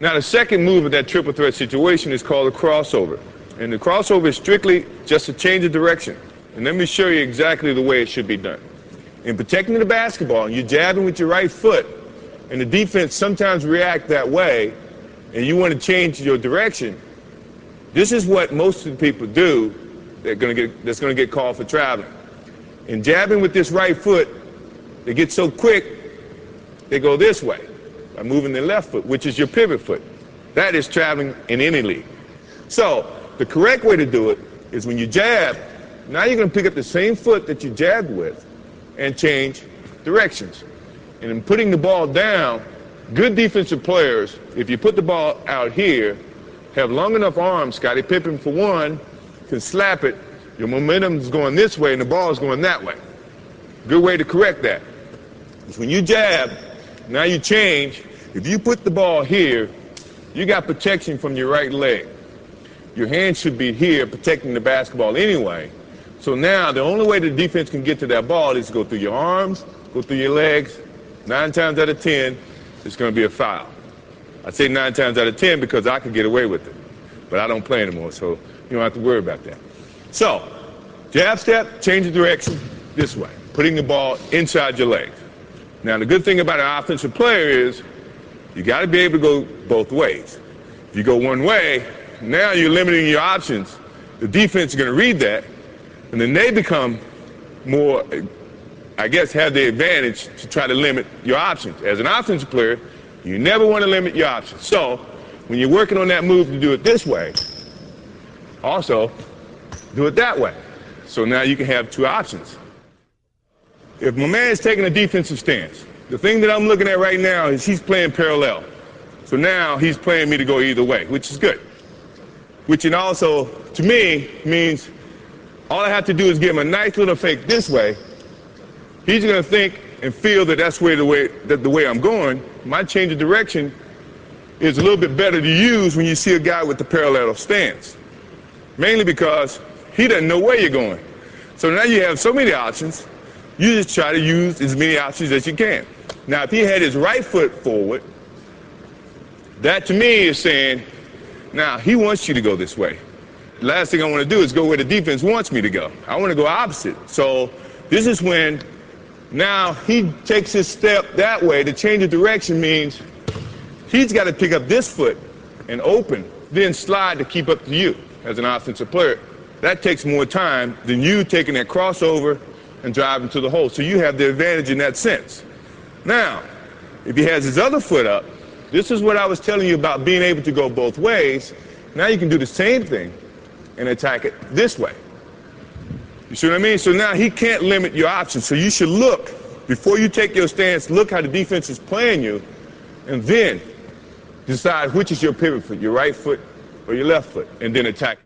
Now, the second move of that triple threat situation is called a crossover. And the crossover is strictly just a change of direction. And let me show you exactly the way it should be done. In protecting the basketball, you're jabbing with your right foot, and the defense sometimes react that way, and you want to change your direction. This is what most of the people do that's going to get called for traveling. In jabbing with this right foot, they get so quick, they go this way by moving their left foot, which is your pivot foot. That is traveling in any league. So the correct way to do it is when you jab, now you're going to pick up the same foot that you jabbed with and change directions. And in putting the ball down, good defensive players, if you put the ball out here, have long enough arms. Scottie Pippen, for one, can slap it. Your momentum is going this way and the ball is going that way. Good way to correct that is when you jab, now you change. If you put the ball here, you got protection from your right leg. Your hand should be here protecting the basketball anyway. So now the only way the defense can get to that ball is to go through your arms, go through your legs. 9 times out of 10, it's going to be a foul. I say 9 times out of 10 because I could get away with it. But I don't play anymore, so you don't have to worry about that. So, jab step, change the direction this way, putting the ball inside your legs. Now, the good thing about an offensive player is you got to be able to go both ways. If you go one way, now you're limiting your options. The defense is going to read that, and then they become more, I guess, have the advantage to try to limit your options. As an offensive player, you never want to limit your options. So when you're working on that move to do it this way, also do it that way. So now you can have two options. If my man is taking a defensive stance, the thing that I'm looking at right now is he's playing parallel. So now he's playing me to go either way, which is good. Which and also, to me, means all I have to do is give him a nice little fake this way. He's going to think and feel that that's the way I'm going. My change of direction is a little bit better to use when you see a guy with the parallel stance. Mainly because he doesn't know where you're going. So now you have so many options, you just try to use as many options as you can. Now, if he had his right foot forward, that to me is saying, now he wants you to go this way. The last thing I want to do is go where the defense wants me to go. I want to go opposite. So this is when now he takes his step that way. The change of direction means he's got to pick up this foot and open, then slide to keep up to you as an offensive player. That takes more time than you taking that crossover and driving to the hole. So you have the advantage in that sense. Now, if he has his other foot up, this is what I was telling you about being able to go both ways. Now you can do the same thing and attack it this way. You see what I mean? So now he can't limit your options. So you should look, before you take your stance, look how the defense is playing you, and then decide which is your pivot foot, your right foot or your left foot, and then attack.